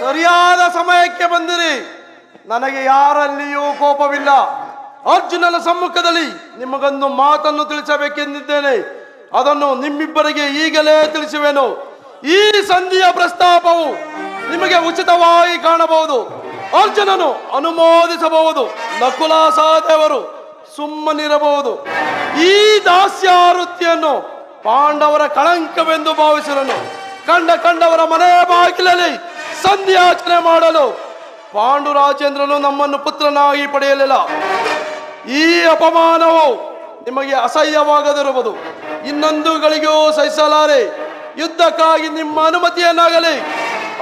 ಸರಿಯಾದ ಸಮಯಕ್ಕೆ ಬಂದಿರಿ. ನನಗೆ ಯಾರಲ್ಲಿಯೂ ಕೋಪವಿಲ್ಲ. ಅರ್ಜುನನ ಸಮ್ಮುಖದಲ್ಲಿ ನಿಮಗೊಂದು ಮಾತನ್ನು ತಿಳಿಸಬೇಕೆಂದಿದ್ದೇನೆ. ಅದನ್ನು ನಿಮ್ಮಿಬ್ಬರಿಗೆ ಈಗಲೇ ತಿಳಿಸುವೆನು. ಈ ಸಂಧಿಯ ಪ್ರಸ್ತಾಪವು ನಿಮಗೆ ಉಚಿತವಾಗಿ ಕಾಣಬಹುದು. ಅರ್ಜುನನು ಅನುಮೋದಿಸಬಹುದು, ನಕುಲ ಸಹದೇವರು ಸುಮ್ಮನಿರಬಹುದು. ಈ ದಾಸ್ಯಾವೃತ್ತಿಯನ್ನು ಪಾಂಡವರ ಕಳಂಕವೆಂದು ಭಾವಿಸಿರನು. ಕಂಡವರ ಮನೆ ಬಾಗಿಲಲ್ಲಿ ಸಂಧ್ಯಾಚರಣೆ ಮಾಡಲು ಪಾಂಡುರಾಜೇಂದ್ರನು ನಮ್ಮನ್ನು ಪುತ್ರನಾಗಿ ಪಡೆಯಲಿಲ್ಲ. ಈ ಅಪಮಾನವು ನಿಮಗೆ ಅಸಹ್ಯವಾಗದಿರುವುದು ಇನ್ನೊಂದು ಗಳಿಗೂ ಸಹಿಸಲಾರೆ. ಯುದ್ಧಕ್ಕಾಗಿ ನಿಮ್ಮ ಅನುಮತಿಯನ್ನಾಗಲಿ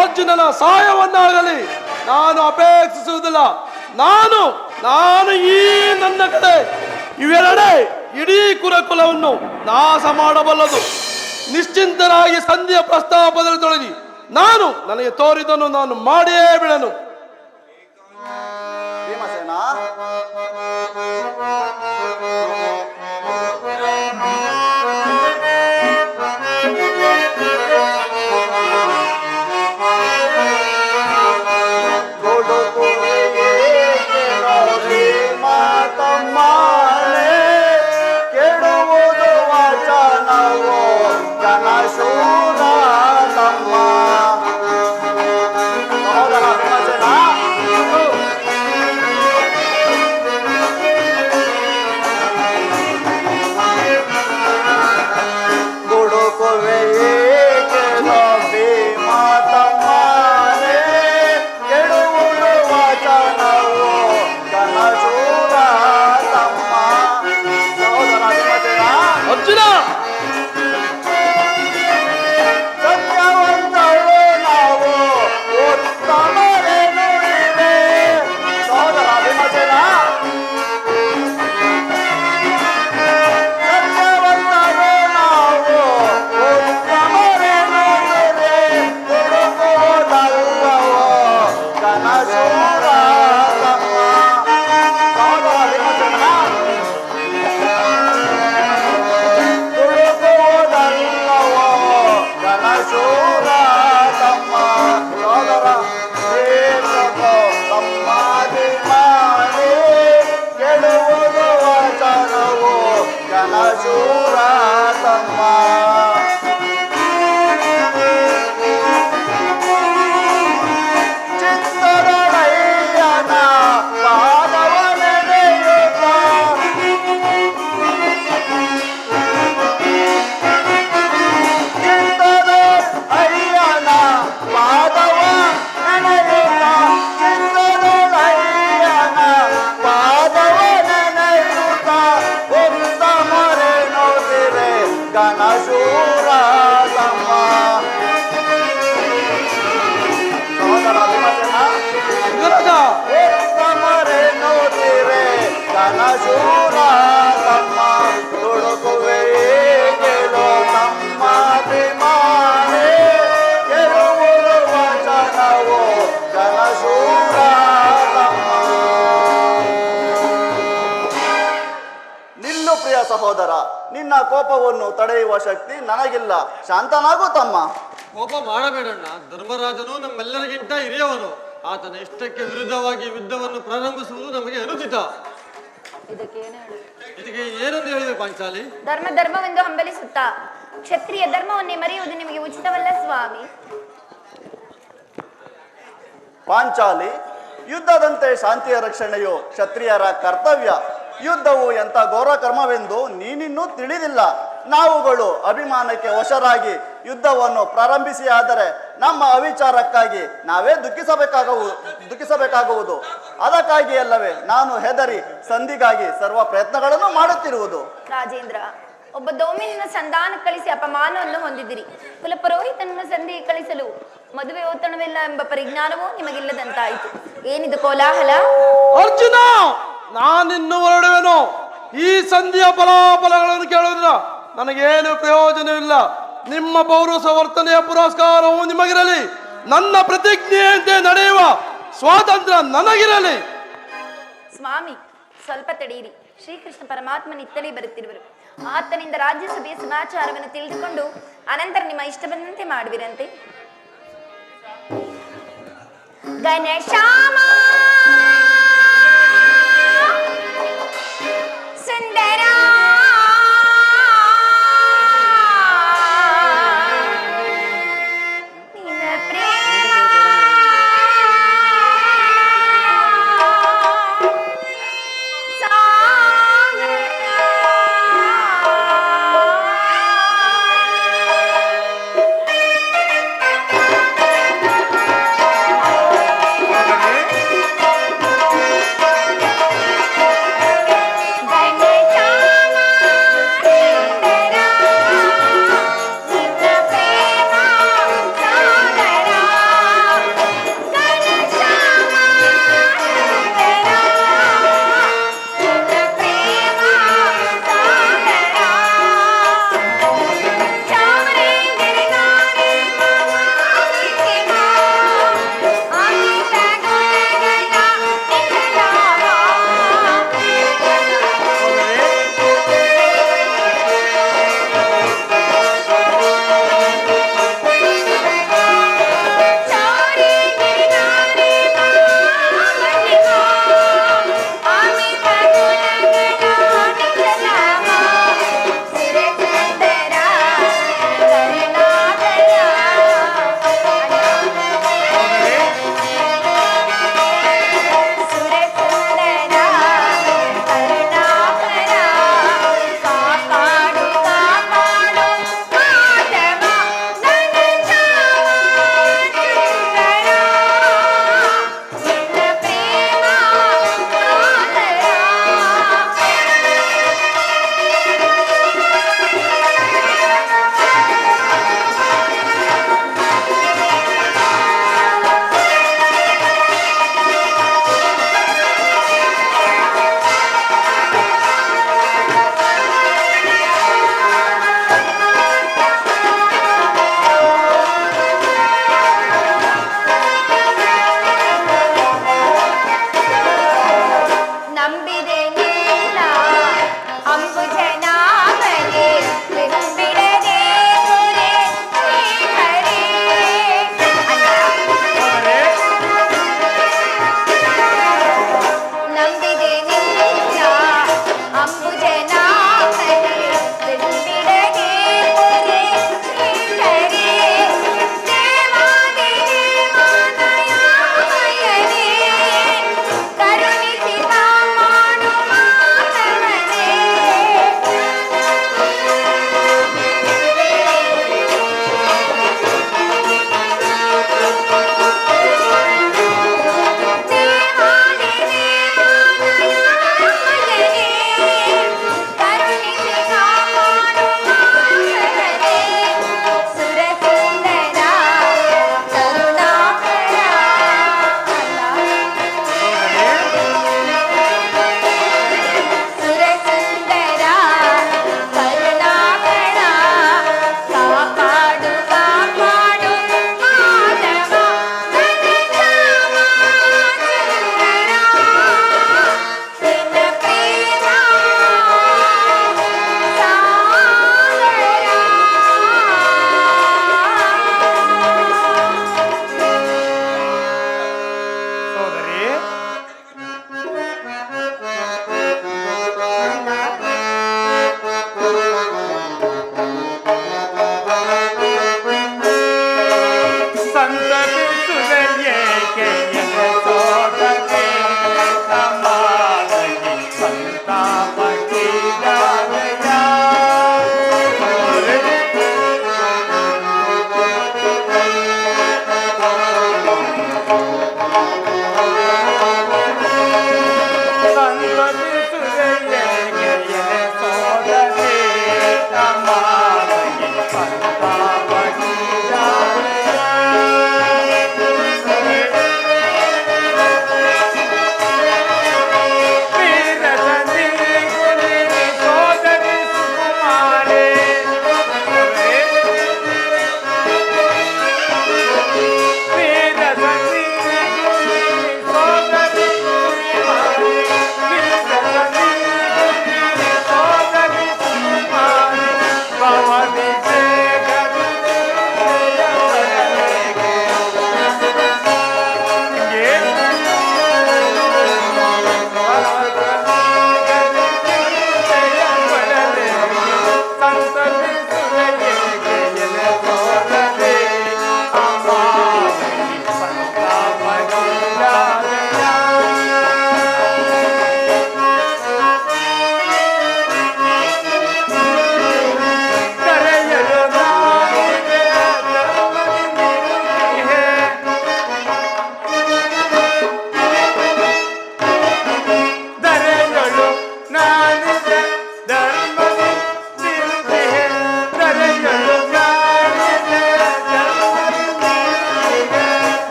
ಅರ್ಜುನನ ಸಹಾಯವನ್ನಾಗಲಿ ನಾನು ಅಪೇಕ್ಷಿಸುವುದಿಲ್ಲ. ನಾನು ಈ ನನ್ನ ಕಡೆ ಇವೆರಡೇ ಇಡೀ ಕುಲಕುಲವನ್ನು ನಾಶ ಮಾಡಬಲ್ಲದು. ನಿಶ್ಚಿಂತರಾಗಿ ಸಂಧಿಯ ಪ್ರಸ್ತಾಪದಲ್ಲಿ ತೊಡಗಿ ನನಗೆ ತೋರಿದನು ನಾನು ಮಾಡಿಯೇ ಬಿಡನು. ಭೀಮಸೇನ, ಸಹೋದರ, ನಿನ್ನ ಕೋಪವನ್ನು ತಡೆಯುವ ಶಕ್ತಿ ನನಗಿಲ್ಲ. ಶಾಂತನಾಗು ತಮ್ಮ. ಕೋಪ ಮಾಡಬೇಡಣ್ಣ. ಧರ್ಮರಾಜನು ನಮ್ಮೆಲ್ಲರಿಗಿಂತ ಹಿರಿಯವನು. ಆತನ ಇಷ್ಟಕ್ಕೆ ವಿರುದ್ಧವಾಗಿ ಯುದ್ಧವನ್ನು ಪ್ರಾರಂಭಿಸುವುದು ನಮಗೆ ಅನುಚಿತ. ಇದಕ್ಕೆ ಏನಂತ ಹೇಳಿದೆ ಪಾಂಚಾಲಿ? ಧರ್ಮವೆಂದು ಹಂಬಲಿಸುತ್ತಾ ಕ್ಷತ್ರಿಯ ಧರ್ಮವನ್ನೇ ಮರೆಯುವುದು ನಿಮಗೆ ಉಚಿತವಲ್ಲ ಸ್ವಾಮಿ. ಪಾಂಚಾಲಿ, ಯುದ್ಧದಂತೆ ಶಾಂತಿಯ ರಕ್ಷಣೆಯು ಕ್ಷತ್ರಿಯರ ಕರ್ತವ್ಯ. ಯುದ್ಧವು ಎಂಥ ಘೋರ ಕರ್ಮವೆಂದು ನೀನಿನ್ನೂ ತಿಳಿದಿಲ್ಲ. ನಾವುಗಳು ಅಭಿಮಾನಕ್ಕೆ ವಶರಾಗಿ ಯುದ್ಧವನ್ನು ಪ್ರಾರಂಭಿಸಿ ಆದರೆ ನಮ್ಮ ಅವಿಚಾರಕ್ಕಾಗಿ ನಾವೇ ದುಃಖಿಸಬೇಕಾಗುವುದು. ಅದಕ್ಕಾಗಿ ಅಲ್ಲವೇ ನಾನು ಹೆದರಿ ಸಂಧಿಗಾಗಿ ಸರ್ವ ಪ್ರಯತ್ನಗಳನ್ನು ಮಾಡುತ್ತಿರುವುದು. ರಾಜೇಂದ್ರ, ಒಬ್ಬ ದೋಮಿನ ಸಂಧಾನ ಕಳಿಸಿ ಅಪಮಾನವನ್ನು ಹೊಂದಿದಿರಿ. ಕುಲಪುರೋಹಿತನನ್ನು ಸಂಧಿ ಕಳಿಸಲು ಮದುವೆ ಒತ್ತಡವಿಲ್ಲ ಎಂಬ ಪರಿಜ್ಞಾನವೂ ನಿಮಗಿಲ್ಲದಂತಾಯಿತು. ಏನಿದು ಕೋಲಾಹಲ? ಅರ್ಜುನ, ನಾನಿನ್ನು ಹೊರಡುವೆನು. ಈ ಸಂಧಿಯ ಫಲಾಫಲಗಳನ್ನು ಕೇಳುವುದಿಲ್ಲ ನನಗೇನು ಪ್ರಯೋಜನವಿಲ್ಲ. ನಿಮ್ಮ ಪೌರುಷ ವರ್ತನೆಯ ಪುರಸ್ಕಾರವು ನಿಮಗಿರಲಿ. ನನ್ನ ಪ್ರತಿಜ್ಞೆಯಂತೆ ನಡೆಯುವ ಸ್ವಾತಂತ್ರ್ಯ ನನಗಿರಲಿ. ಸ್ವಾಮಿ, ಸ್ವಲ್ಪ ತಡೆಯಿರಿ. ಶ್ರೀಕೃಷ್ಣ ಪರಮಾತ್ಮನಿತ್ತಲೇ ಬರುತ್ತಿರುವರು. ಆತನಿಂದ ರಾಜ್ಯಸಭೆಯ ಸಮಾಚಾರವನ್ನು ತಿಳಿದುಕೊಂಡು ಅನಂತರ ನಿಮ್ಮ ಇಷ್ಟ ಬಂದಂತೆ ಮಾಡುವಿರಂತೆ. ಘನಶ್ಯಾಮ ಸುಂದರ ನಿನ್ನ ಪ್ರೇಮ ಮಗನೇ,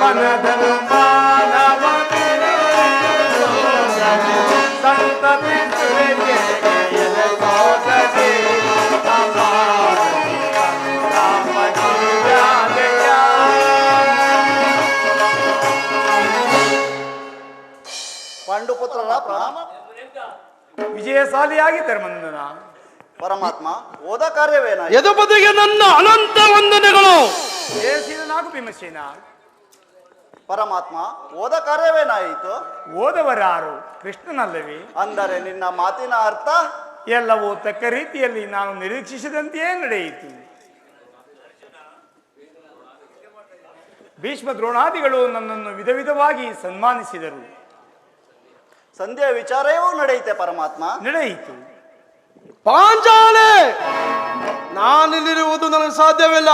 ಮನದನು ಮಾನವ ಸಂತತಿ ಸುರೆಗೆ ಎಲೆಗೋದದೆ ಪಾಂಡುಪುತ್ರರ ಪ್ರಣಾಮ. ವಿಜಯಶಾಲಿಯಾಗಿ ಧರ್ಮನಂದನ. ಪರಮಾತ್ಮ, ಹೋದ ಕಾರ್ಯವೇನಾಯಿತು? ಯದುಪತಿಗೆ ನನ್ನ ಅನಂತ ವಂದನೆಗಳು. ಜಯಶೀಲನಾಗು ಭೀಮಸೇನ. ಪರಮಾತ್ಮ, ಹೋದ ಕಾರ್ಯವೇನಾಯಿತು? ಓದವರಾರು ಕೃಷ್ಣನಲ್ಲವೇ? ಅಂದರೆ ನಿನ್ನ ಮಾತಿನ ಅರ್ಥ? ಎಲ್ಲವೂ ತಕ್ಕ ರೀತಿಯಲ್ಲಿ ನಾನು ನಿರೀಕ್ಷಿಸಿದಂತೆಯೇ ನಡೆಯಿತು. ಭೀಷ್ಮ ದ್ರೋಣಾದಿಗಳು ನನ್ನನ್ನು ವಿಧ ವಿಧವಾಗಿ ಸನ್ಮಾನಿಸಿದರು. ಸಂಧ್ಯಾ ವಿಚಾರವೂ ನಡೆಯುತ್ತೆ ಪರಮಾತ್ಮ. ನಡೆಯಿತು. ಪಾಂಚಾಲೆ, ನಾನಿಲ್ಲಿರುವುದು ನನಗೆ ಸಾಧ್ಯವಿಲ್ಲ.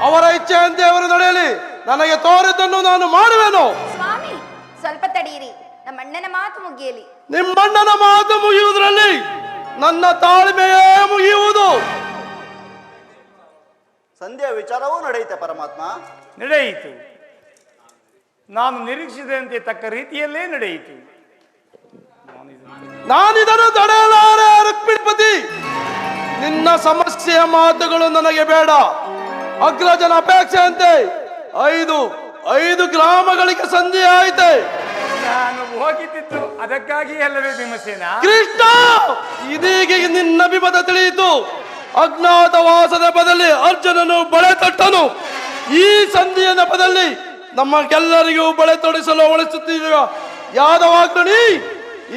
ಅವರ ಇಚ್ಛೆಯಂತೆ ಅವರು ನಡೆಯಲಿ. ನನಗೆ ತೋರಿದ್ದನ್ನು ನಾನು ಮಾಡುವೆನು. ಸ್ವಾಮಿ, ಸ್ವಲ್ಪ ತಡೆಯಿರಿ. ನಮ್ಮ ಅಣ್ಣನ ಮಾತು ಮುಗಿಯಲಿ. ನಿಮ್ಮಣ್ಣನ ಮಾತು ಮುಗಿಯುವುದರಲ್ಲಿ ನನ್ನ ತಾಳ್ಮೆಯೇ ಮುಗಿಯುವುದು. ಸಂಧ್ಯಾ ವಿಚಾರವೂ ನಡೆಯುತ್ತೆ ಪರಮಾತ್ಮ. ನಡೆಯಿತು. ನಾನು ನಿರೀಕ್ಷಿಸಿದಂತೆ ತಕ್ಕ ರೀತಿಯಲ್ಲೇ ನಡೆಯಿತು. ನಾನಿದನ್ನು ತಡೆಯಲಾರೆ ರುಕ್ಮಿಣಿಪತಿ. ನಿನ್ನ ಸಮಸ್ಯೆಯ ಮಾತುಗಳು ನನಗೆ ಬೇಡ. ಅಗ್ರಜನ ಅಪೇಕ್ಷೆಯಂತೆ ಐದು ಗ್ರಾಮಗಳಿಗೆ ಸಂಧಿ ಆಯಿತೆ. ನಾನು ಹೋಗಿದ್ದು ಅದಕ್ಕಾಗಿ ಅಲ್ಲವೇ ಭೀಮಸೇನ? ಕೃಷ್ಣ, ಇದೀಗ ನಿನ್ನ ಅಭಿಮತ ತಿಳಿಯಿತು. ಅಜ್ಞಾತವಾಸದ ಬದಲಿ ಅರ್ಜುನನು ಬಳೆ ತೊಟ್ಟನು. ಈ ಸಂಧಿಯ ನೆಪದಲ್ಲಿ ನಮಗೆಲ್ಲರಿಗೂ ಬಳೆ ತೊಡಿಸಲು ಉಳಿಸುತ್ತಿರುವ ಯಾದವಾಗ್ರಣಿ,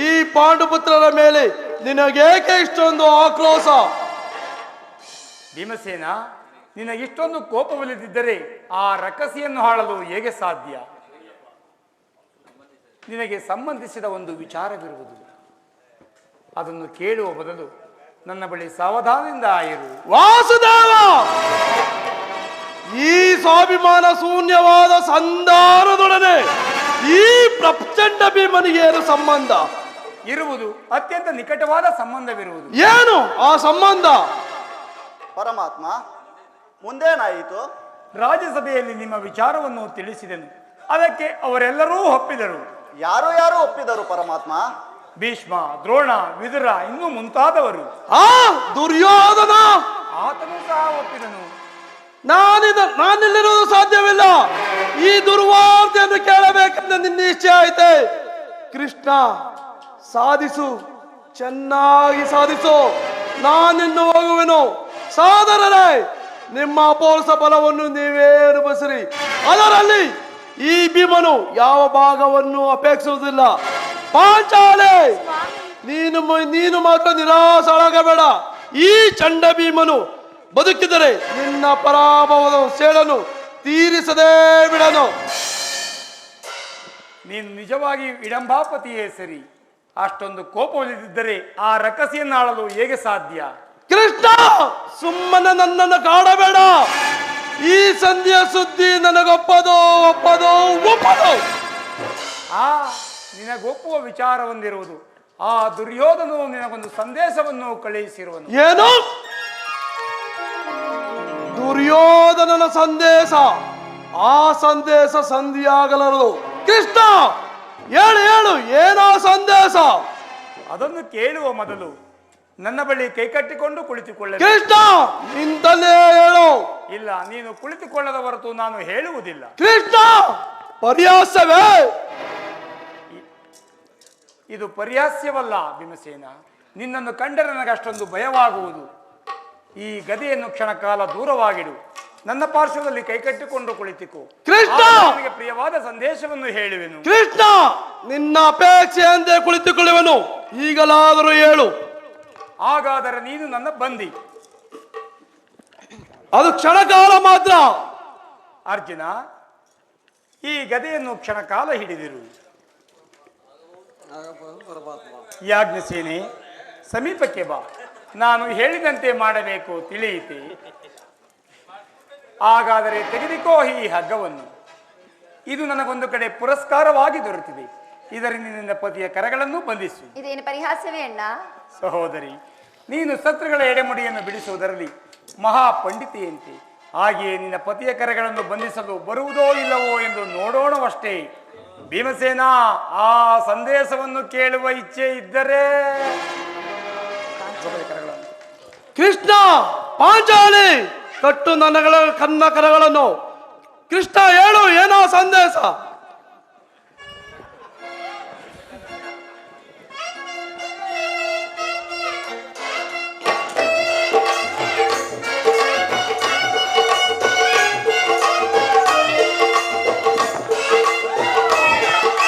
ಈ ಪಾಂಡುಪುತ್ರರ ಮೇಲೆ ನಿನಗೇಕೆ ಇಷ್ಟೊಂದು ಆಕ್ರೋಶ? ಭೀಮಸೇನ, ನಿನಗಿಷ್ಟೊಂದು ಕೋಪವಿಲ್ಲದಿದ್ದರೆ ಆ ರಕ್ಕಸಿಯನ್ನು ಹಾಳಲು ಹೇಗೆ ಸಾಧ್ಯ? ನಿನಗೆ ಸಂಬಂಧಿಸಿದ ಒಂದು ವಿಚಾರವಿರುವುದು. ಅದನ್ನು ಕೇಳುವ ಬದಲು ನನ್ನ ಬಳಿ ಸಾವಧಾನದಿಂದ ಇರು. ವಾಸುದೇವ, ಈ ಸ್ವಾಭಿಮಾನ ಶೂನ್ಯವಾದ ಸಂಧಾನದೊಡನೆ ಈ ಪ್ರಚಂಡ ಭೀಮನಿಗೆ ಏನು ಸಂಬಂಧ? ಇರುವುದು ಅತ್ಯಂತ ನಿಕಟವಾದ ಸಂಬಂಧವಿರುವುದು. ಏನು ಆ ಸಂಬಂಧ? ಪರಮಾತ್ಮ, ಮುಂದೇನಾಯಿತು? ರಾಜ್ಯಸಭೆಯಲ್ಲಿ ನಿಮ್ಮ ವಿಚಾರವನ್ನು ತಿಳಿಸಿದೆನು. ಅದಕ್ಕೆ ಅವರೆಲ್ಲರೂ ಒಪ್ಪಿದರು. ಯಾರು ಒಪ್ಪಿದರು ಪರಮಾತ್ಮ? ಭೀಷ್ಮ, ದ್ರೋಣ, ವಿದುರ ಇನ್ನೂ ಮುಂತಾದವರು. ಆ ದುರ್ಯೋಧನ, ಆತನು ಸಹ ಒಪ್ಪಿದನು. ನಾನಿಲ್ಲಿರುವುದು ಸಾಧ್ಯವಿಲ್ಲ. ಈ ದುರ್ವಾರ್ತೆಯನ್ನು ಕೇಳಬೇಕೆಂದು ನಿನ್ನ ಇಚ್ಛೆ ಆಯ್ತೆ. ಕೃಷ್ಣ, ಸಾಧಿಸು, ಚೆನ್ನಾಗಿ ಸಾಧಿಸು. ನಾನಿನ್ನು ಹೋಗುವೆನು. ಸಾದರರೇ, ನಿಮ್ಮ ಅಪೋಲ್ಸ ಫಲವನ್ನು ನೀವೇ ಅನುಭವಿಸಿರಿ. ಅದರಲ್ಲಿ ಈ ಭೀಮನು ಯಾವ ಭಾಗವನ್ನು ಅಪೇಕ್ಷಿಸುವುದಿಲ್ಲ. ಪಾಂಚಾಲೆ, ನೀನು ಮಾತ್ರ ನಿರಾಸಳಾಗಬೇಡ. ಈ ಚಂಡ ಭೀಮನು ಬದುಕಿದರೆ ನಿನ್ನ ಪರಾಭವದ ಸೇಡನ್ನು ತೀರಿಸದೇ ಬಿಡನು. ನೀನು ನಿಜವಾಗಿ ವಿಡಂಬಾಪತಿಯೇ ಸರಿ. ಅಷ್ಟೊಂದು ಕೋಪವಿಲ್ಲದಿದ್ದರೆ ಆ ರಕ್ಕಸಿಯನ್ನು ಆಳಲು ಹೇಗೆ ಸಾಧ್ಯ? ಕೃಷ್ಣ, ಸುಮ್ಮನೆ ನನ್ನನ್ನು ಕಾಡಬೇಡ. ಈ ಸಂಧಿಯ ಸುದ್ದಿ ನನಗೊಪ್ಪದು. ನಿನಗೊಪ್ಪುವ ವಿಚಾರ ಹೊಂದಿರುವುದು. ಆ ದುರ್ಯೋಧನು ನಿನಗೊಂದು ಸಂದೇಶವನ್ನು ಕಳುಹಿಸಿರುವನು. ಏನು? ದುರ್ಯೋಧನನ ಸಂದೇಶ? ಆ ಸಂದೇಶ ಸಂಧಿಯಾಗಲರು. ಕೃಷ್ಣ, ಹೇಳು, ಏನೋ ಸಂದೇಶ? ಅದನ್ನು ಕೇಳುವ ಮೊದಲು ನನ್ನ ಬಳಿ ಕೈಕಟ್ಟಿಕೊಂಡು ಕುಳಿತುಕೊಳ್ಳ. ಕೃಷ್ಣ, ನಿಂತಲ್ಲೇ ಹೇಳು. ಇಲ್ಲ, ನೀನು ಕುಳಿತುಕೊಳ್ಳದ ಹೊರತು ನಾನು ಹೇಳುವುದಿಲ್ಲ. ಕೃಷ್ಣ, ಪರ್ಯಾಸವೇ? ಇದು ಪರ್ಯಾಸ್ಯವಲ್ಲ ಭೀಮಸೇನ. ನಿನ್ನನ್ನು ಕಂಡರೆ ನನಗೆ ಅಷ್ಟೊಂದು ಭಯವಾಗುವುದು. ಈ ಗದೆಯನ್ನು ಕ್ಷಣಕಾಲ ದೂರವಾಗಿಡು. ನನ್ನ ಪಾರ್ಶ್ವದಲ್ಲಿ ಕೈಕಟ್ಟಿಕೊಂಡು ಕುಳಿತಿಕೋ. ಕೃಷ್ಣ, ನನಗೆ ಪ್ರಿಯವಾದ ಸಂದೇಶವನ್ನು ಹೇಳುವೆನು. ಕೃಷ್ಣ, ನಿನ್ನ ಅಪೇಕ್ಷೆಯಂತೆ ಕುಳಿತುಕೊಳ್ಳುವೆನು. ಈಗಲಾದರೂ ಹೇಳು. ಹಾಗಾದರೆ ನೀನು ನನ್ನ ಬಂದಿ. ಅದು ಕ್ಷಣಕಾಲ ಮಾತ್ರ. ಅರ್ಜುನ, ಈ ಗದೆಯನ್ನು ಕ್ಷಣಕಾಲ ಹಿಡಿದಿರು. ಯಾಜ್ಞಸೇನೆ, ಸಮೀಪಕ್ಕೆ ಬಾ. ನಾನು ಹೇಳಿದಂತೆ ಮಾಡಬೇಕು, ತಿಳಿಯಿತೆ? ಹಾಗಾದರೆ ತೆಗೆದುಕೋ ಈ ಹಗ್ಗವನ್ನು. ಇದು ನನಗೊಂದು ಕಡೆ ಪುರಸ್ಕಾರವಾಗಿ ದೊರೆತಿದೆ. ಇದರಿಂದ ನಿನ್ನ ಪತಿಯ ಕರಗಳನ್ನು ಬಂಧಿಸು. ಇದೇನು ಪರಿಹಾಸವೇ ಅಣ್ಣ? ಸಹೋದರಿ, ನೀನು ಶತ್ರುಗಳ ಎಡೆಮುಡಿಯನ್ನು ಬಿಡಿಸುವುದರಲ್ಲಿ ಮಹಾಪಂಡಿತೆಯಂತೆ ಹಾಗೆಯೇ ನಿನ್ನ ಪತಿಯ ಕರೆಗಳನ್ನು ಬಂಧಿಸಲು ಬರುವುದೋ ಇಲ್ಲವೋ ಎಂದು ನೋಡೋಣವಷ್ಟೇ. ಭೀಮಸೇನ, ಆ ಸಂದೇಶವನ್ನು ಕೇಳುವ ಇಚ್ಛೆ ಇದ್ದರೆ ಕೃಷ್ಣ, ಪಾಂಚಾಲಿ, ಕಟ್ಟು ನನ್ನ ಕರಗಳನ್ನು. ಕೃಷ್ಣ, ಹೇಳು, ಏನೋ ಸಂದೇಶ?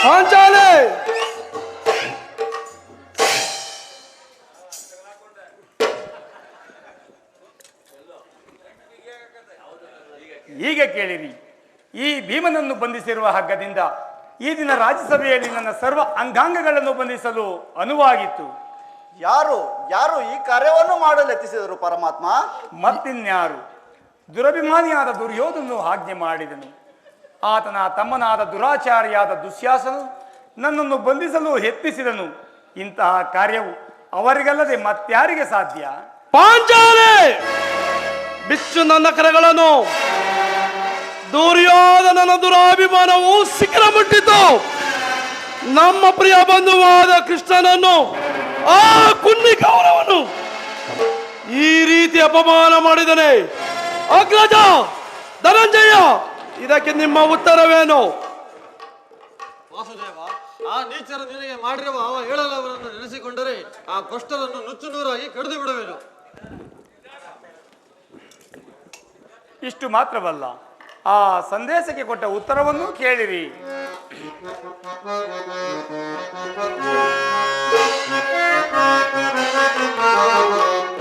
ಪಾಂಚಾಲಿ, ಹೀಗೆ ಕೇಳಿರಿ. ಈ ಭೀಮನನ್ನು ಬಂಧಿಸಿರುವ ಹಗ್ಗದಿಂದ ಈ ದಿನ ರಾಜ್ಯಸಭೆಯಲ್ಲಿ ನನ್ನ ಸರ್ವ ಅಂಗಾಂಗಗಳನ್ನು ಬಂಧಿಸಲು ಅನುವಾಗಿತ್ತು. ಯಾರು ಯಾರು ಈ ಕಾರ್ಯವನ್ನು ಮಾಡಲು ಯತ್ನಿಸಿದರು ಪರಮಾತ್ಮ? ಮತ್ತಿನ್ಯಾರು? ದುರಭಿಮಾನಿಯಾದ ದುರ್ಯೋಧನನು ಆಜ್ಞೆ ಮಾಡಿದನು. ಆತನ ತಮ್ಮನಾದ ದುರಾಚಾರಿಯಾದ ದುಶ್ಯಾಸನು ನನ್ನನ್ನು ಬಂಧಿಸಲು ಯತ್ನಿಸಿದನು. ಇಂತಹ ಕಾರ್ಯವು ಅವರಿಗಲ್ಲದೆ ಮತ್ಯಾರಿಗೆ ಸಾಧ್ಯ? ಪಾಂಚಾಲಿ, ಬಿಚ್ಚು ನನ್ನ ಕರಗಳನ್ನು. ದುರ್ಯೋಧನನ ದುರಾಭಿಮಾನವು ಶಿಖರ ಮುಟ್ಟಿತು. ನಮ್ಮ ಪ್ರಿಯ ಬಂಧುವಾದ ಕೃಷ್ಣನನ್ನು, ಆ ಕುನ್ನಿ ಕೌರವನು ಈ ರೀತಿ ಅಪಮಾನ ಮಾಡಿದನೆ. ಅಗ್ರಜ, ಧನಂಜಯ, ಇದಕ್ಕೆ ನಿಮ್ಮ ಉತ್ತರವೇನು? ವಾಸುದೇವ, ಆ ನೀಚರು ನಿನಗೆ ಮಾಡಿರುವ ಅವ ಹೇಳಲವರನ್ನು ನೆನೆಸಿಕೊಂಡರೆ ಆ ಕಷ್ಟರನ್ನು ನುಚ್ಚು ನೂರಾಗಿ ಕಡಿದು ಬಿಡುವೆನು. ಇಷ್ಟು ಮಾತ್ರವಲ್ಲ, ಆ ಸಂದೇಶಕ್ಕೆ ಕೊಟ್ಟ ಉತ್ತರವನ್ನು ಕೇಳಿರಿ.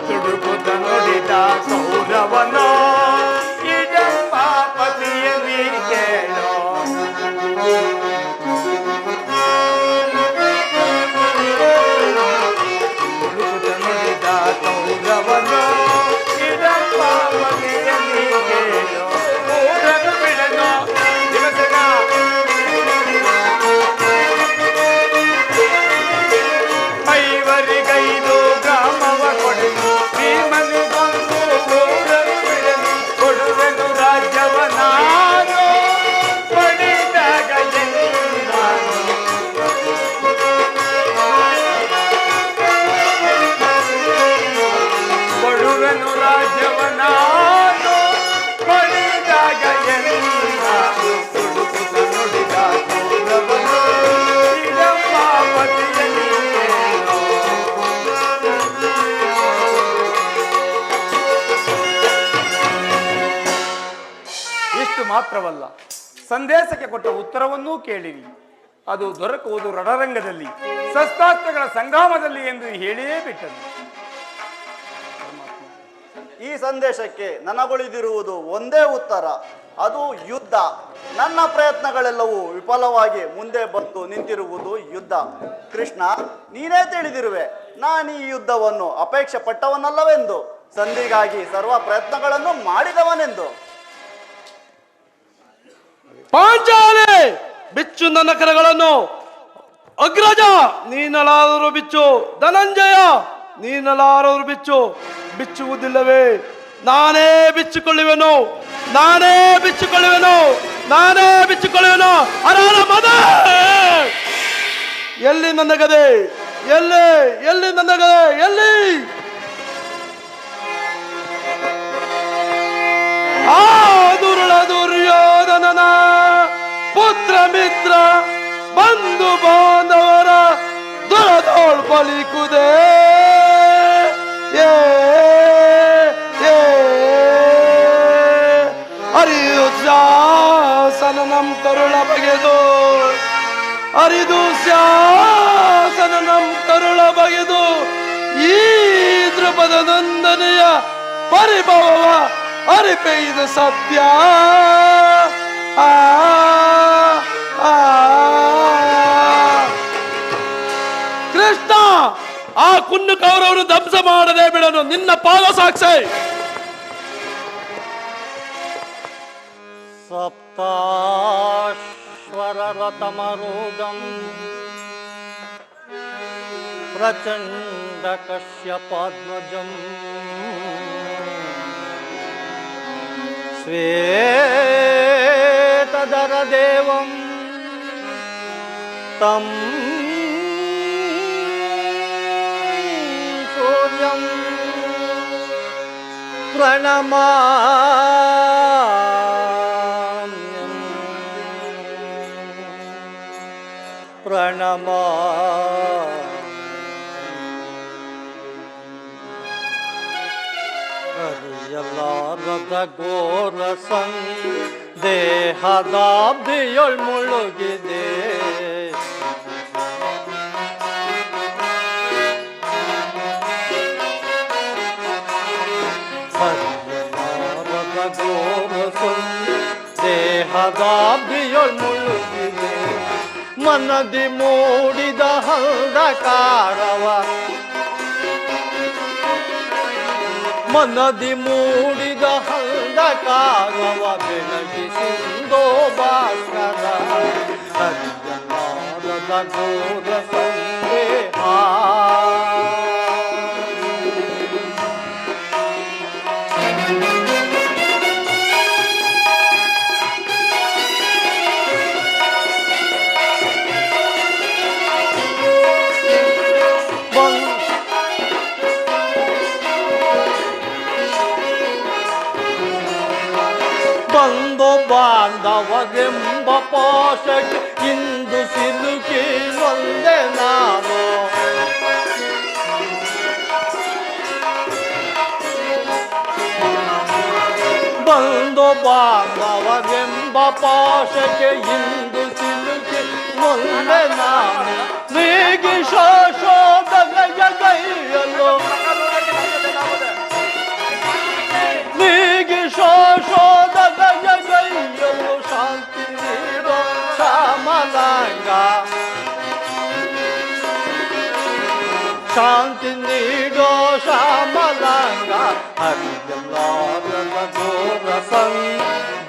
ತುಡುಕುತ್ತ ನುಡಿದ ಕೌರವನೋ ಇದೆಂಬ ಪತಿಯಲ್ಲಿ ಕೇಳೋ. ತುಡುಕುತ್ತ ನುಡಿದ ಕೌರವನೋ ಇದೆಂಬ ಪತಿಯಲ್ಲಿ ಕೇಳೋ. ಐವರಿಗೈದು ಗ್ರಾಮವ ಕೊಡೆನು, ಭೀಮನಿಗೊಂದು ಊರನ್ನು ಬಿಡೆನು, ಕೊಡುವೆನು ರಾಜ್ಯವ ನಾನು ಪಡಿದಾಗ ನಾನು. ಕೊಡುವೆನು ರಾಜ್ಯವ ನಾನು ಪಡಿದಾಗ ನಾನು. ತುಡುಕುತ್ತ ನುಡಿದ ಕೌರವನು ಇದೆಂಬ ಪತಿಯಲ್ಲಿ ಕೇಳೋ. ಇಷ್ಟು ಮಾತ್ರವಲ್ಲ, ಸಂದೇಶಕ್ಕೆ ಕೊಟ್ಟ ಉತ್ತರವನ್ನೂ ಕೇಳಿರಿ. ಅದು ದೊರಕುವುದು ರಣರಂಗದಲ್ಲಿ, ಶಸ್ತ್ರಾಸ್ತ್ರಗಳ ಸಂಗ್ರಾಮದಲ್ಲಿ ಎಂದು ಹೇಳಿಯೇ ಬಿಟ್ಟನು. ಈ ಸಂದೇಶಕ್ಕೆ ನನಗುಳಿದಿರುವುದು ಒಂದೇ ಉತ್ತರ, ಅದು ಯುದ್ಧ. ನನ್ನ ಪ್ರಯತ್ನಗಳೆಲ್ಲವೂ ವಿಫಲವಾಗಿ ಮುಂದೆ ಬಂದು ನಿಂತಿರುವುದು ಯುದ್ಧ. ಕೃಷ್ಣ, ನೀನೇ ತಿಳಿದಿರುವೆ, ನಾನು ಈ ಯುದ್ಧವನ್ನು ಅಪೇಕ್ಷೆ ಪಟ್ಟವನಲ್ಲವೆಂದು, ಸಂಧಿಗಾಗಿ ಸರ್ವ ಪ್ರಯತ್ನಗಳನ್ನು ಮಾಡಿದವನೆಂದು. ಪಾಂಚಾಲಿ, ಬಿಚ್ಚು ನನ್ನ ಕರಗಳನ್ನು. ಅಗ್ರಜ, ನೀನಲಾದರೂ ಬಿಚ್ಚು. ಧನಂಜಯ, ನೀನಲಾದರೂ ಬಿಚ್ಚು. ಬಿಚ್ಚುವುದಿಲ್ಲವೇ? ನಾನೇ ಬಿಚ್ಚಿಕೊಳ್ಳುವೆನು, ನಾನೇ ಬಿಚ್ಚಿಕೊಳ್ಳುವೆನು, ನಾನೇ ಬಿಚ್ಚಿಕೊಳ್ಳುವೆನು. ಅರಾರ ಮದ, ಎಲ್ಲಿ ನನ್ನ ಗದೆ? ಎಲ್ಲಿ ಎಲ್ಲಿ ನನ್ನ ಗದೆ? ಎಲ್ಲಿ? ಆ ದುರುಳ ದುರ್ಯೋಧನನ ಪುತ್ರ ಮಿತ್ರ ಬಂಧು ಬಾಂಧವರ ದುರದೋಳ್ ಬಲಿಕುದೇ. ಅರಿದು ಶಾಸನಂ ಕರುಳ ಬಗೆದು, ಅರಿದು ಶಾಸನಂ ಕರುಳ ಬಗೆದು ಈ ದೃಪದ ನಂದನೆಯ ಪರಿಭವವ ಅರಿಪೆ ಇದು ಸತ್ಯ. ಆ ಕೃಷ್ಣ, ಆ ಕುನ್ನು ಕೌರವರು ಧ್ವಂಸ ಮಾಡದೆ ಬಿಡನು. ನಿನ್ನ ಪಾದ ಸಾಕ್ಷಿ. ಸಪ್ತಾಶ್ವರರತಮರೋಗಂ ಪ್ರಚಂಡ ಕಶ್ಯಪಾತ್ಮಜಂ ಶ್ವೇತಧರ ದೇವಂ ತಂ ಸೂರ್ಯಂ ಪ್ರಣಮಾಮ್ಯಂ ಅರಿಯಲಾರದ ಘೋರ ದೇಹದಾಬ್ದಿಯೊಳ್ ಮುಳುಗಿದೆ ಹರಿಯಲಾರದ ಘೋರ ದೇಹದಾಬ್ದಿಯೊಳ್ ಮುಳುಗಿದೆ ಮನದಿ ಮೂಡಿದ ಅಂಧಕಾರವ ಮನದಿ ಮೂಡಿದ ಅಂಧಕಾರವ ಬೆಳಗಿಸಿಂದೋ ಭಾಸ್ಕರ ಹರಿಯಲಾರದ ಘೋರ ಸಂದೇಹ ಬಂದು ಬಾಂಧವರೆಂಬ ಪಾಶಕ್ಕೆ ಇಂದು ಸಿಲುಕಿ ನೊಂದೆ ನಾನು ಬಂದು ಬಾಂಧವರೆಂಬ ಪಾಶಕ್ಕೆ ಇಂದು ಸಿಲುಕಿ ನೊಂದೆ ನಾನು ನೀಗಿ ಶೋಷೋದಯ ಗೈಯಲು ನೀಗಿ ಶೋಷೋದಯ ಗೈಯಲು ಶಾಂತಿ ನೀಡೋ ಶ್ಯಾಮಲಾಂಗ ಶಾಂತಿ ನೀಡೋ ಶ್ಯಾಮಲಾಂಗ ಹರಿಯಲಾರದ ಘೋರ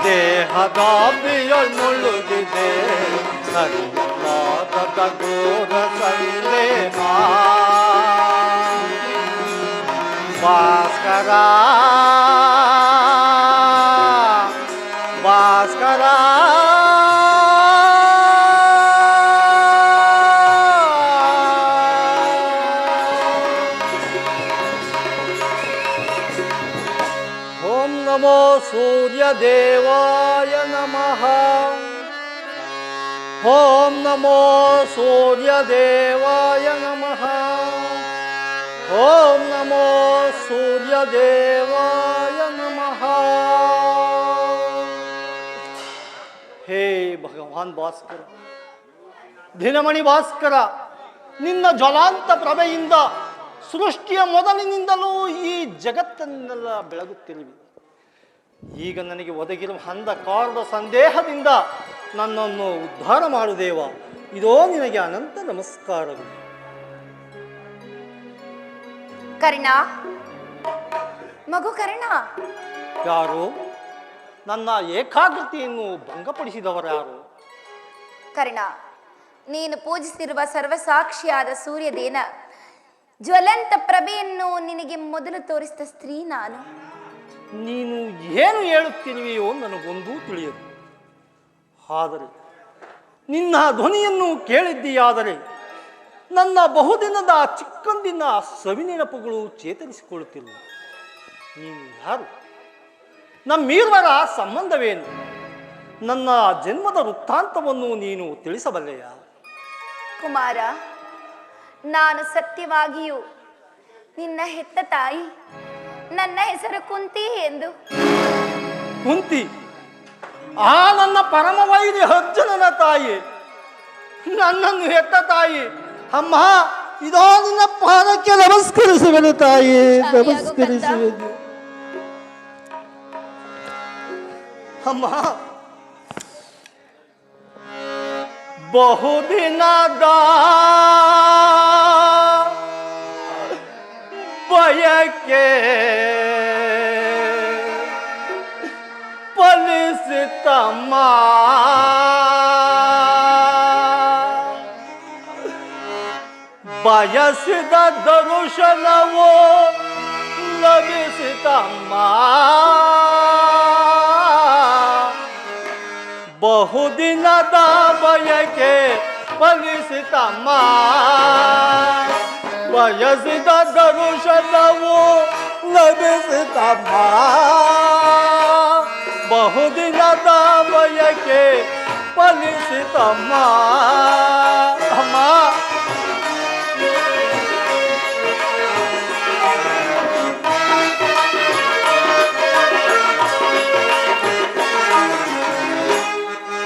ದೇಹದಾಬ್ದಿಯೊಳ್ ಮುಳುಗಿದೆ ಹರಿಯಲಾರದ ಘೋರ ಸಂದೇಹ ಭಾಸ್ಕರ ಭಾಸ್ಕರ ಓಂ ನಮೋ ಸೂರ್ಯದೇವಾಯ ನಮಃ ಓಂ ನಮೋ ಸೂರ್ಯದೇವಾಯ ನಮಃ ಓಂ ನಮೋ ಸೂರ್ಯದೇವಾಯ ನಮಃ ಹೇ ಭಗವಾನ್ ಭಾಸ್ಕರ ದಿನಮಣಿ ಭಾಸ್ಕರ ನಿನ್ನ ಜ್ವಲಾಂತ ಪ್ರಭೆಯಿಂದ ಸೃಷ್ಟಿಯ ಮೊದಲಿನಿಂದಲೂ ಈ ಜಗತ್ತನ್ನೆಲ್ಲ ಬೆಳಗುತ್ತಿರುವೆ ಈಗ ನನಗೆ ಒದಗಿರುವ ಅಂಧಕಾರದ ಸಂದೇಹದಿಂದ ನನ್ನನ್ನು ಉದ್ಧಾರ ಮಾಡುದೇವ ಇದೋ ನಿನಗೆ ಅನಂತ ನಮಸ್ಕಾರಗಳು ಕರ್ಣ ಮಗು ಕರ್ಣ ಯಾರು ನನ್ನ ಏಕಾಗ್ರತೆಯನ್ನು ಭಂಗಪಡಿಸಿದವರು ಯಾರು ಕರ್ಣ ನೀನು ಪೂಜಿಸಿರುವ ಸರ್ವಸಾಕ್ಷಿಯಾದ ಸೂರ್ಯದೇನ ಜ್ವಲಂತ ಪ್ರಭೆಯನ್ನು ನಿನಗೆ ಮೊದಲು ತೋರಿಸಿದ ಸ್ತ್ರೀ ನಾನು. ನೀನು ಏನು ಹೇಳುತ್ತಿರುವೆಯೋ ನನಗೊಂದೂ ತಿಳಿಯದು. ಆದರೆ ನಿನ್ನ ಧ್ವನಿಯನ್ನು ಕೇಳಿದ್ದೀಯಾದರೆ ನನ್ನ ಬಹುದಿನದ ಚಿಕ್ಕಂದಿನ ಸವಿನೆನಪುಗಳು ಚೇತರಿಸಿಕೊಳ್ಳುತ್ತಿರುವು. ನೀನು ಯಾರು? ನಮ್ಮಿರುವರ ಸಂಬಂಧವೇನು? ನನ್ನ ಜನ್ಮದ ವೃತ್ತಾಂತವನ್ನು ನೀನು ತಿಳಿಸಬಲ್ಲೆಯ? ಕುಮಾರ, ನಾನು ಸತ್ಯವಾಗಿಯೂ ನಿನ್ನ ಹೆತ್ತ ತಾಯಿ. ನನ್ನ ಹೆಸರು ಕುಂತಿ ಎಂದು. ಕುಂತಿ? ಆ ನನ್ನ ಪರಮ ವೈರಿ ಅರ್ಜುನನ ತಾಯಿ, ನನ್ನನ್ನು ಹೆತ್ತ ತಾಯಿ. ಅಮ್ಮ, ಇದೋ ನಿನ್ನ ಪಾದಕ್ಕೆ ನಮಸ್ಕರಿಸುವೆನು ತಾಯಿ, ನಮಸ್ಕರಿಸುವೆನು. ಅಮ್ಮ, ಬಹುದಿನದ ಬಯಕೆ ಫಲಿಸಿತಮ್ಮ. ಬಯಸಿದ ದರ್ಶನವೋ ಲಭಿಸಿತಮ್ಮ. ಬಹುದಿನದ ಬಯಕೆ ಫಲಿಸಿತಮ್ಮ ಬಯಸಿದ ದರುಶನವು ಲಭಿಸಿತಮ್ಮ ಬಹುದಿನದ ಬಯಕೆ ಫಲಿಸಿತಮ್ಮ ಅಮ್ಮ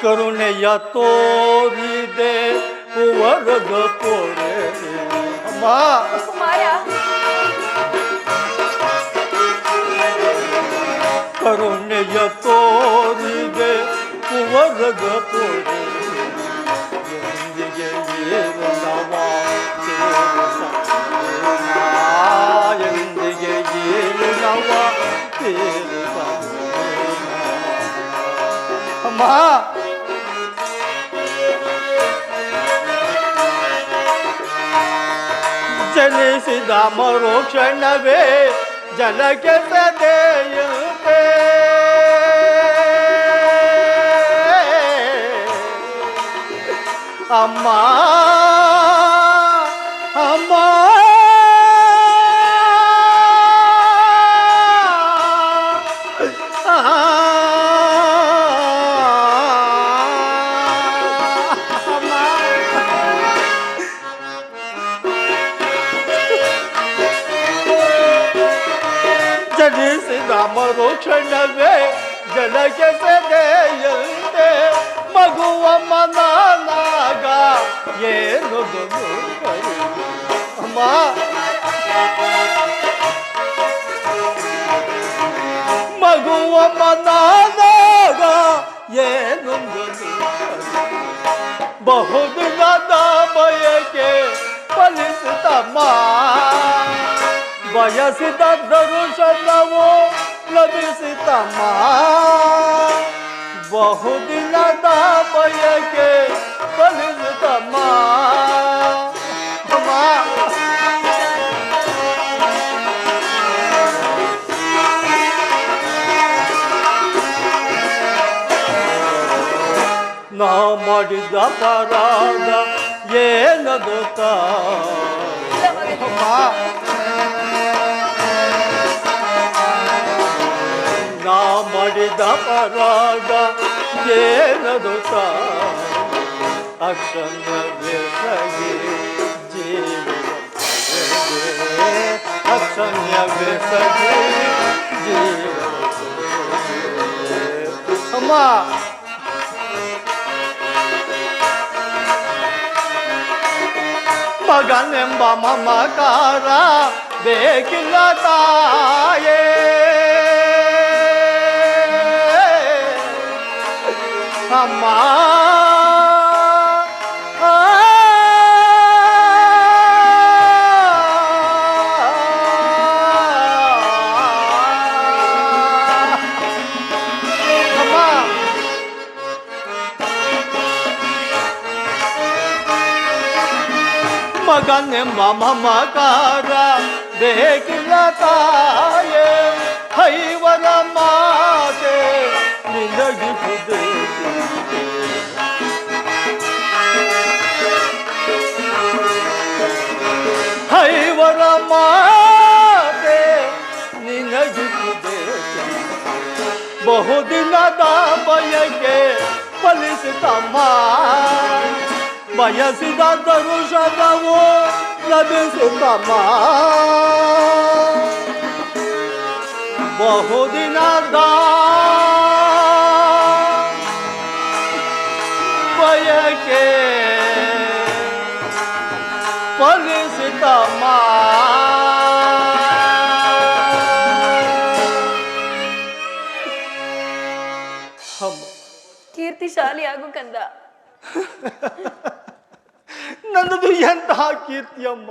ಕರುಣೆಯ ತೋರಿದೆ ವರದ ಪೊರೆ ಅಮ್ಮ ಕುಮಾರ ಕರುಣೆಯ ತೋರಿದೆ ವರದ ಪೊರೆ ಎಂದಿಗೆ ಏನು ನವ ಎಂದಿಗೆ ಏನು ನವ ಅಮ್ಮ ಜನಿಸಿದ ಮರುಕ್ಷಣವೇ ಜನಕ್ಕೆ ಸದೆಯುತ್ತೆ ಅಮ್ಮ ಅಮ್ಮ ಜನಿಸಿದ ಮರುಕ್ಷಣವೇ ಜನಕ್ಕೆ ಸದೆಯಂತೆ ಮಗುವ ಮನಾಗ ಏನು ಅಮ್ಮ ಮಗುವ ಮನಾಗ ಏನೊಂದು ಬಹುದಿನದ ಬಯಕೆ ಫಲಿಸಿತಮ್ಮ ಬಯಸಿದ ದರುಶನವು ಲಭಿಸಿತಮ್ಮ ಬಹುದಿನದ ಬಯಕೆ ಫಲಿಸಿತಮ್ಮ ಅಮ್ಮ ನಾ ಮಾಡಿದ ಅಪರಾಧ ಏನದು ಅಮ್ಮ ನಾ ಮಾಡಿದ ಅಪರಾಧ ಏನದು ಅಕ್ಷಮ್ಯವೇ ಸಗಿ ಜೀವ ಅಕ್ಷಮ್ಯವೇ ಸಗಿ ಜೀವ ಅಮ್ಮ ಮಗನೆಂಬ ಮಮಕಾರ ಬೇಕಿಲ್ಲ ತಾಯೇ ಅಮ್ಮ ಮಗನೆಂಬ ಮಮಕಾರ ಬೇಕಿಲ್ಲ ತಾಯೇ ಹೈವರ ಮಾತೆ ನಿನಗಿಸುದೇ ಹೈವರ ಮಾತೆ ನಿನಗಿಸುದೇ ಬಹುದಿನದ ಬಯಕೆ ಫಲಿಸಿತಮ್ಮ ಬಯಸಿದ ದರುಶನವು ಲಭಿಸಿತಮ್ಮ ಬಹುದಿನದ ಬಯಕೆ ಫಲಿಸಿತಮ್ಮ ಕೀರ್ತಿಶಾಲಿ ಆಗು ಕಂದ. ನನ್ನದು ಎಂತಹ ಕೀರ್ತಿಯಮ್ಮ.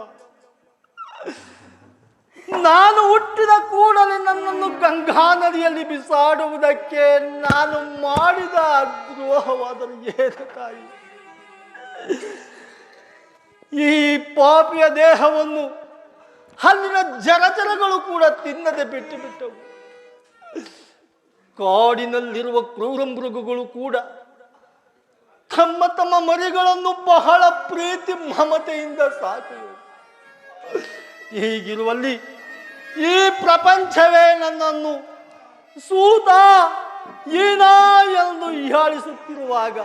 ನಾನು ಹುಟ್ಟಿದ ಕೂಡಲೇ ನನ್ನನ್ನು ಗಂಗಾ ನದಿಯಲ್ಲಿ ಬಿಸಾಡುವುದಕ್ಕೆ ನಾನು ಮಾಡಿದ ದ್ರೋಹವಾದರೂ ಏನು ತಾಯಿ? ಈ ಪಾಪಿಯ ದೇಹವನ್ನು ಅಲ್ಲಿನ ಜಲಚರಗಳು ಕೂಡ ತಿನ್ನದೆ ಬಿಟ್ಟು ಬಿಟ್ಟವು. ಕಾಡಿನಲ್ಲಿರುವ ಕ್ರೂರ ಮೃಗಗಳು ಕೂಡ ತಮ್ಮ ತಮ್ಮ ಮರಿಗಳನ್ನು ಬಹಳ ಪ್ರೀತಿ ಮಮತೆಯಿಂದ ಸಾಕಿದರು. ಹೀಗಿರುವಲ್ಲಿ ಈ ಪ್ರಪಂಚವೇ ನನ್ನನ್ನು ಸೂತ ಏನ ಎಂದು ಹೀಯಾಳಿಸುತ್ತಿರುವಾಗ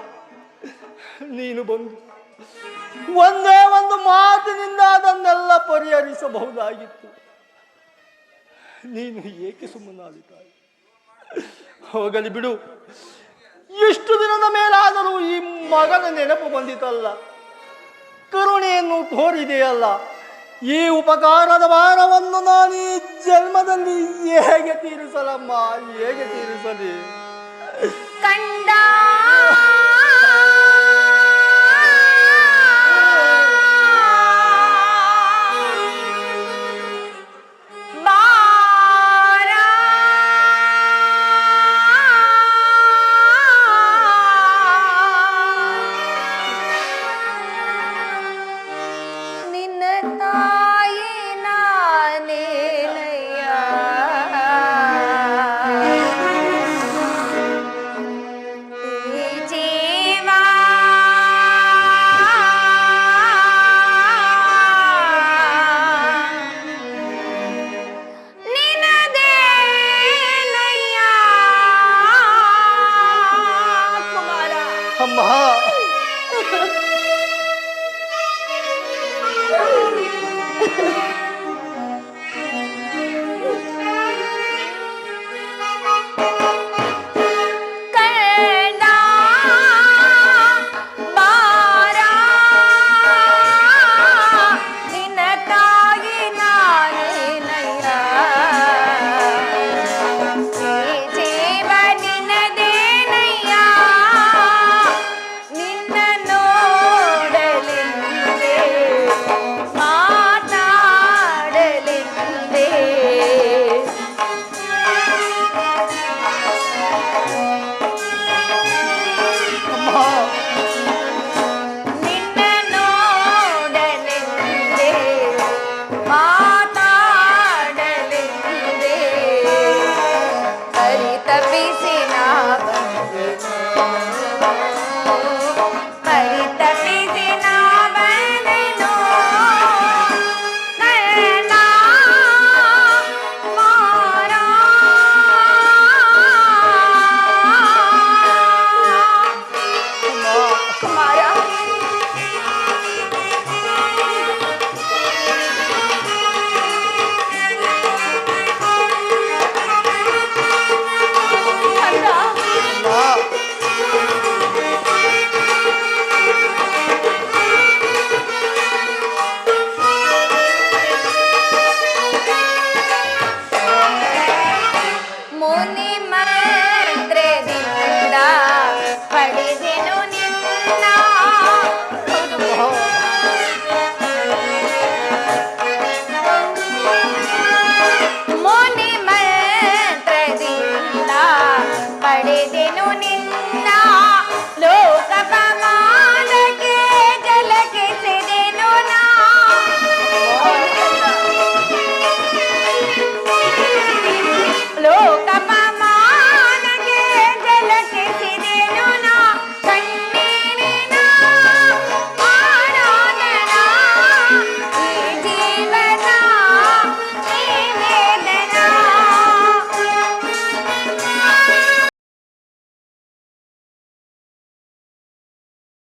ನೀನು ಬಂದು ಒಂದೇ ಒಂದು ಮಾತಿನಿಂದ ಅದನ್ನೆಲ್ಲ ಪರಿಹರಿಸಬಹುದಾಗಿತ್ತು. ನೀನು ಏಕೆ ಸುಮ್ಮನಾದಿದ್ದಾಯಿ? ಹೋಗಲಿ ಬಿಡು. ಇಷ್ಟು ದಿನದ ಮೇಲಾದರೂ ಈ ಮಗನ ನೆನಪು ಬಂದಿತಲ್ಲ, ಕರುಣೆಯನ್ನು ತೋರಿದೆಯಲ್ಲ. ಈ ಉಪಕಾರದ ಭಾರವನ್ನು ನಾನು ಈ ಜನ್ಮದಲ್ಲಿ ಹೇಗೆ ತೀರಿಸಲಮ್ಮ, ಹೇಗೆ ತೀರಿಸಲಿ? ಕಂದ